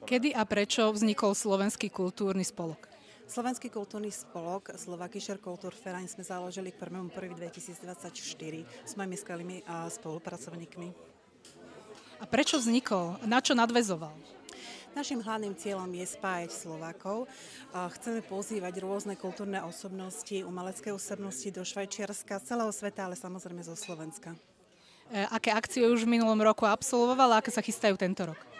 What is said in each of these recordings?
Kedy a prečo vznikol Slovenský kultúrny spolok? Slovenský kultúrny spolok Slovakischer Kulturverein sme založili k 1.1.2024 s mojimi skvelými spolupracovníkmi. A prečo vznikol? Na čo nadväzoval? Naším hlavným cieľom je spájať Slovákov. Chceme pozývať rôzne kultúrne osobnosti, umelecké osobnosti do Švajčiarska, z celého sveta, ale samozrejme zo Slovenska. Aké akcie už v minulom roku absolvovala a aké sa chystajú tento rok?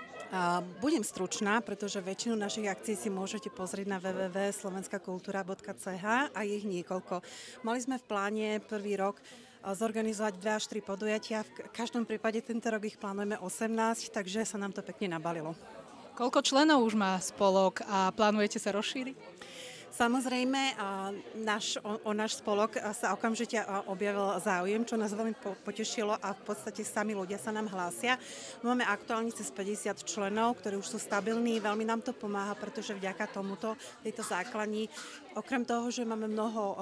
Budem stručná, pretože väčšinu našich akcií si môžete pozrieť na www.slovenskakultura.ch a je ich niekoľko. Mali sme v pláne prvý rok zorganizovať 2 až 3 podujatia. V každom prípade tento rok ich plánujeme 18, takže sa nám to pekne nabalilo. Koľko členov už má spolok a plánujete sa rozšíriť? Samozrejme, o náš spolok sa okamžite objavil záujem, čo nás veľmi potešilo a v podstate sami ľudia sa nám hlásia. Máme aktuálne cez 50 členov, ktorí už sú stabilní, veľmi nám to pomáha, pretože vďaka tejto základni, okrem toho, že máme mnoho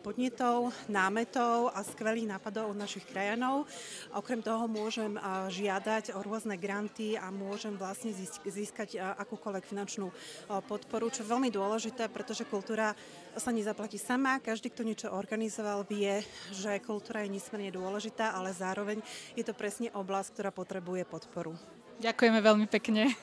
podnetov, námetov a skvelých nápadov od našich krajanov, okrem toho môžem žiadať o rôzne granty a môžem vlastne získať akúkoľvek finančnú podporu, čo je veľmi dôležité, pretože kultúra sa nezaplatí sama. Každý, kto niečo organizoval, vie, že kultúra je nesmierne dôležitá, ale zároveň je to presne oblasť, ktorá potrebuje podporu. Ďakujeme veľmi pekne.